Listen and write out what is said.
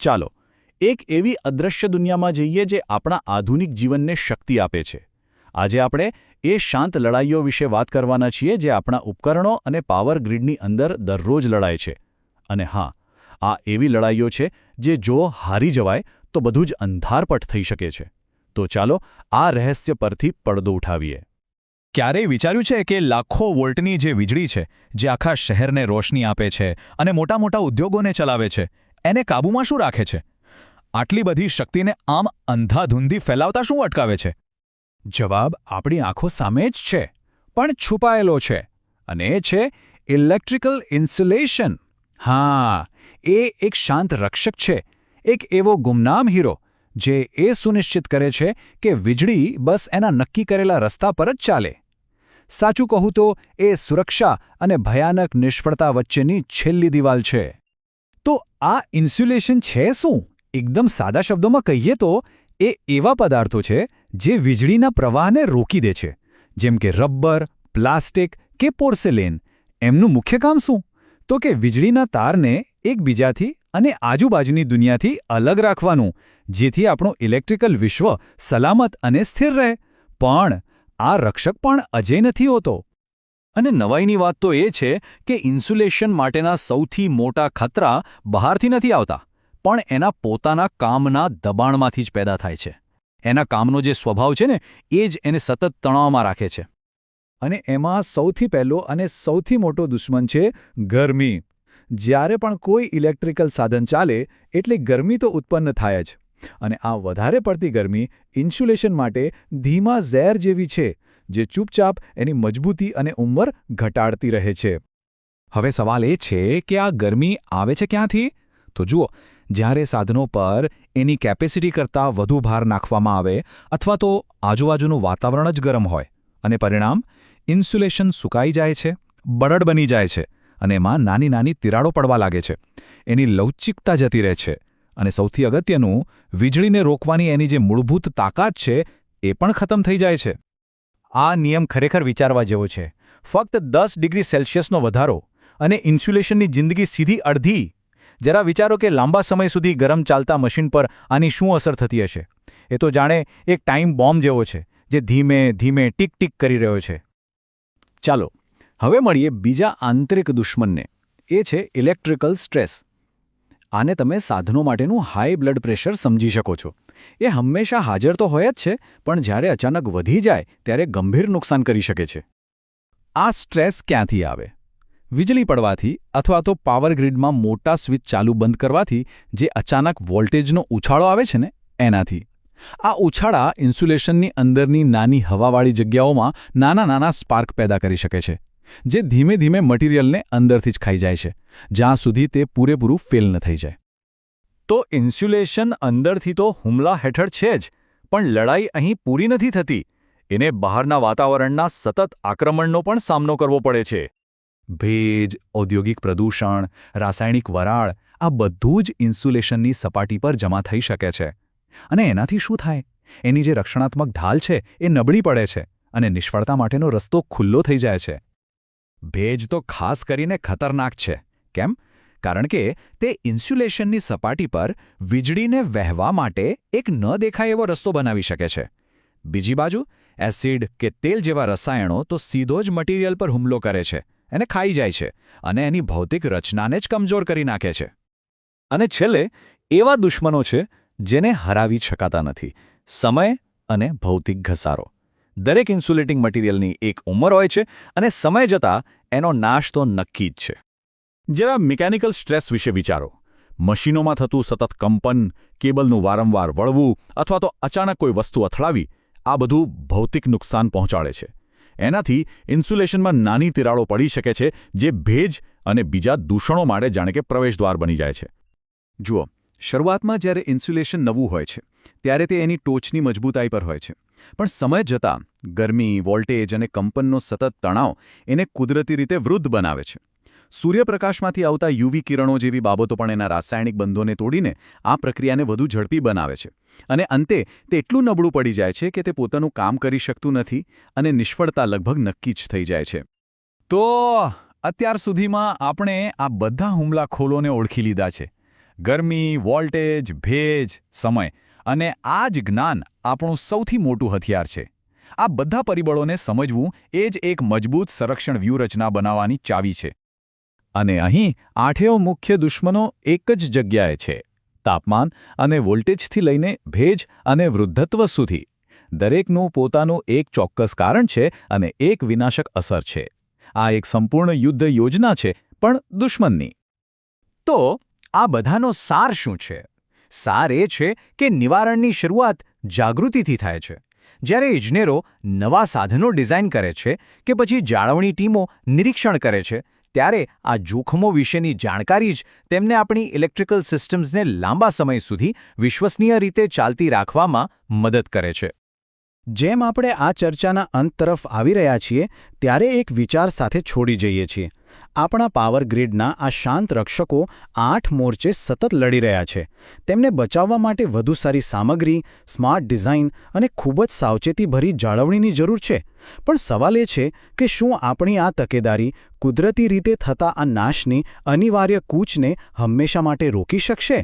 ચાલો એક એવી અદૃશ્ય દુનિયામાં જઈએ જે આપણા આધુનિક જીવનને શક્તિ આપે છે. આજે આપણે એ શાંત લડાઈઓ વિશે વાત કરવાના છીએ જે આપણા ઉપકરણો અને પાવર ગ્રીડની અંદર દરરોજ લડાય છે. અને હા, આ એવી લડાઈઓ છે જે જો હારી જવાય તો બધું જ અંધારપટ થઈ શકે છે. તો ચાલો આ રહસ્ય પરથી પડદો ઉઠાવીએ. ક્યારેય વિચાર્યું છે કે લાખો વોલ્ટની જે વીજળી છે, જે આખા શહેરને રોશની આપે છે અને મોટા મોટા ઉદ્યોગોને ચલાવે છે, એને કાબૂમાં શું રાખે છે? આટલી બધી શક્તિને આમ અંધાધૂંધી ફેલાવતા શું અટકાવે છે? જવાબ આપણી આંખો સામે જ છે, પણ છુપાયેલો છે. અને એ છે ઇલેક્ટ્રિકલ ઇન્સ્યુલેશન. હા, એ એક શાંત રક્ષક છે, એક એવો ગુમનામ હીરો જે એ સુનિશ્ચિત કરે છે કે વીજળી બસ એના નક્કી કરેલા રસ્તા પર જ ચાલે. સાચું કહું તો એ સુરક્ષા અને ભયાનક નિષ્ફળતા વચ્ચેની છેલ્લી દિવાલ છે. તો આ ઇન્સ્યુલેશન છે શું? એકદમ સાદા શબ્દોમાં કહીએ તો એ એવા પદાર્થો છે જે વીજળીના પ્રવાહને રોકી દે છે, જેમ કે રબર, પ્લાસ્ટિક કે પોર્સેલેન. એમનું મુખ્ય કામ શું? તો કે વીજળીના તારને એકબીજાથી અને આજુબાજુની દુનિયાથી અલગ રાખવાનું, જેથી આપણું ઇલેક્ટ્રિકલ વિશ્વ સલામત અને સ્થિર રહે. પણ આ રક્ષક પણ અજેય નથી હોતો. અને નવાઈની વાત તો એ છે કે ઇન્સ્યુલેશન માટેના સૌથી મોટા ખતરા બહારથી નથી આવતા, પણ એના પોતાના કામના દબાણમાંથી જ પેદા થાય છે. એના કામનો જે સ્વભાવ છે ને, એ જ એને સતત તણાવમાં રાખે છે. અને એમાં સૌથી પહેલો અને સૌથી મોટો દુશ્મન છે ગરમી. જ્યારે પણ કોઈ ઇલેક્ટ્રિકલ સાધન ચાલે એટલે ગરમી તો ઉત્પન્ન થાય જ. અને આ વધારે પડતી ગરમી ઇન્સ્યુલેશન માટે ધીમા ઝેર જેવી છે, જે ચૂપચાપ એની મજબૂતી અને ઉંમર ઘટાડતી રહે છે. હવે સવાલ એ છે કે આ ગરમી આવે છે ક્યાંથી? તો જુઓ, જ્યારે સાધનો પર એની કેપેસિટી કરતાં વધુ ભાર નાખવામાં આવે અથવા તો આજુબાજુનું વાતાવરણ જ ગરમ હોય, અને પરિણામ ઇન્સ્યુલેશન સુકાઈ જાય છે, બરડ બની જાય છે અને એમાં નાની નાની તિરાડો પડવા લાગે છે. એની લવચિકતા જતી રહે છે અને સૌથી અગત્યનું, વીજળીને રોકવાની એની જે મૂળભૂત તાકાત છે એ પણ ખતમ થઈ જાય છે. આ નિયમ ખરેખર વિચારવા જેવો છે. ફક્ત 10 ડિગ્રી સેલ્સિયસનો વધારો અને ઇન્સ્યુલેશનની જિંદગી સીધી અડધી. જરા વિચારો કે લાંબા સમય સુધી ગરમ ચાલતા મશીન પર આની શું અસર થતી હશે. એ તો જાણે એક ટાઈમ બોમ્બ જેવો છે, જે ધીમે ધીમે ટીક ટીક કરી રહ્યો છે. ચાલો હવે મળીએ બીજા આંતરિક દુશ્મનને. એ છે ઇલેક્ટ્રિકલ સ્ટ્રેસ. આને તમે સાધનો માટેનું હાઈ બ્લડ પ્રેશર સમજી શકો છો. એ હંમેશા હાજર તો હોય જ છે, પણ જ્યારે અચાનક વધી જાય ત્યારે ગંભીર નુકસાન કરી શકે છે. આ સ્ટ્રેસ ક્યાંથી આવે? વીજળી પડવાથી અથવા તો પાવર ગ્રીડમાં મોટા સ્વિચ ચાલુ બંધ કરવાથી જે અચાનક વોલ્ટેજનો ઉછાળો આવે છે ને, એનાથી. આ ઉછાળા ઇન્સ્યુલેશનની અંદરની નાની હવાવાળી જગ્યાઓમાં નાના નાના સ્પાર્ક પેદા કરી શકે છે, જે ધીમે ધીમે મટીરિયલને અંદરથી જ ખાઈ જાય છે, જ્યાં સુધી તે પૂરેપૂરું ફેલ ન થઈ જાય. તો ઇન્સ્યુલેશન અંદરથી તો હુમલા હેઠળ છે જ, પણ લડાઈ અહીં પૂરી નથી થતી. એને બહારના વાતાવરણના સતત આક્રમણનો પણ સામનો કરવો પડે છે. ભેજ, ઔદ્યોગિક પ્રદૂષણ, રાસાયણિક વરાળ, આ બધું જ ઇન્સ્યુલેશનની સપાટી પર જમા થઈ શકે છે. અને એનાથી શું થાય? એની જે રક્ષણાત્મક ઢાલ છે એ નબળી પડે છે અને નિષ્ફળતા માટેનો રસ્તો ખુલ્લો થઈ જાય છે. ભેજ તો ખાસ કરીને ખતરનાક છે. કેમ? કારણ કે તે ઇન્સ્યુલેશનની સપાટી પર વીજળીને વહેવા માટે એક ન દેખાય એવો રસ્તો બનાવી શકે છે. બીજી બાજુ એસિડ કે તેલ જેવા રસાયણો તો સીધો જ મટીરિયલ પર હુમલો કરે છે, એને ખાઈ જાય છે અને એની ભૌતિક રચનાને જ કમજોર કરી નાખે છે. અને છેલ્લે એવા દુશ્મનો છે જેને હરાવી શકાતા નથી: સમય અને ભૌતિક ઘસારો. દરેક ઇન્સ્યુલેટિંગ મટીરિયલની એક ઉંમર હોય છે અને સમય જતાં એનો નાશ તો નક્કી જ છે. જરા મિકેનિકલ સ્ટ્રેસ વિશે વિચારો. મશીનોમાં થતું સતત કંપન, કેબલનું વારંવાર વળવું અથવા તો અચાનક કોઈ વસ્તુ અથડાવી, આ બધું ભૌતિક નુકસાન પહોંચાડે છે. એનાથી ઇન્સ્યુલેશનમાં નાની તિરાડો પડી શકે છે, જે ભેજ અને બીજા દૂષણો માટે જાણે કે પ્રવેશદ્વાર બની જાય છે. જુઓ, શરૂઆતમાં જ્યારે ઇન્સ્યુલેશન નવું હોય છે ત્યારે તે એની ટોચની મજબૂતાઈ પર હોય છે, પણ સમય જતાં ગરમી, વોલ્ટેજ અને કંપનનો સતત તણાવ એને કુદરતી રીતે વૃદ્ધ બનાવે છે. સૂર્યપ્રકાશમાંથી આવતા યુવી કિરણો જેવી બાબતો પણ એના રાસાયણિક બંધોને તોડીને આ પ્રક્રિયાને વધુ ઝડપી બનાવે છે. અને અંતે તે એટલું નબળું પડી જાય છે કે તે પોતાનું કામ કરી શકતું નથી અને નિષ્ફળતા લગભગ નક્કી જ થઈ જાય છે. તો અત્યાર સુધીમાં આપણે આ બધા હુમલાખોરોને ઓળખી લીધા છે. ગરમી, વોલ્ટેજ, ભેજ, સમય અને આ જ જ્ઞાન આપણું સૌથી મોટું હથિયાર છે. આ બધા પરિબળોને સમજવું એ જ એક મજબૂત સંરક્ષણ વ્યૂહરચના બનાવવાની ચાવી છે. અને અહીં આઠેય મુખ્ય દુશ્મનો એક જ જગ્યાએ છે: તાપમાન અને વોલ્ટેજથી લઈને ભેજ અને વૃદ્ધત્વ સુધી. દરેકનું પોતાનું એક ચોક્કસ કારણ છે અને એક વિનાશક અસર છે. આ એક સંપૂર્ણ યુદ્ધ યોજના છે, પણ દુશ્મનની. તો આ બધાનો સાર શું છે? સાર એ છે કે નિવારણની શરૂઆત જાગૃતિથી થાય છે. જ્યારે ઇજનેરો નવા સાધનો ડિઝાઇન કરે છે કે પછી જાળવણી ટીમો નિરીક્ષણ કરે છે, ત્યારે આ જોખમો વિશેની જાણકારી જ તેમને આપણી ઇલેક્ટ્રિકલ સિસ્ટમ્સને લાંબા સમય સુધી વિશ્વસનીય રીતે ચાલતી રાખવામાં મદદ કરે છે. જેમ આપણે આ ચર્ચાના અંત તરફ આવી રહ્યા છીએ, ત્યારે એક વિચાર સાથે છોડી જઈએ છીએ. આપણા પાવર ગ્રીડના આ શાંત રક્ષકો 8 મોરચે સતત લડી રહ્યા છે. તેમને બચાવવા માટે વધુ સારી સામગ્રી, સ્માર્ટ ડિઝાઇન અને ખૂબ જ સાવચેતીભરી જાળવણીની જરૂર છે. પણ સવાલ એ છે કે શું આપણી આ તકેદારી કુદરતી રીતે થતા આ નાશની અનિવાર્ય કૂચને હંમેશા માટે રોકી શકશે?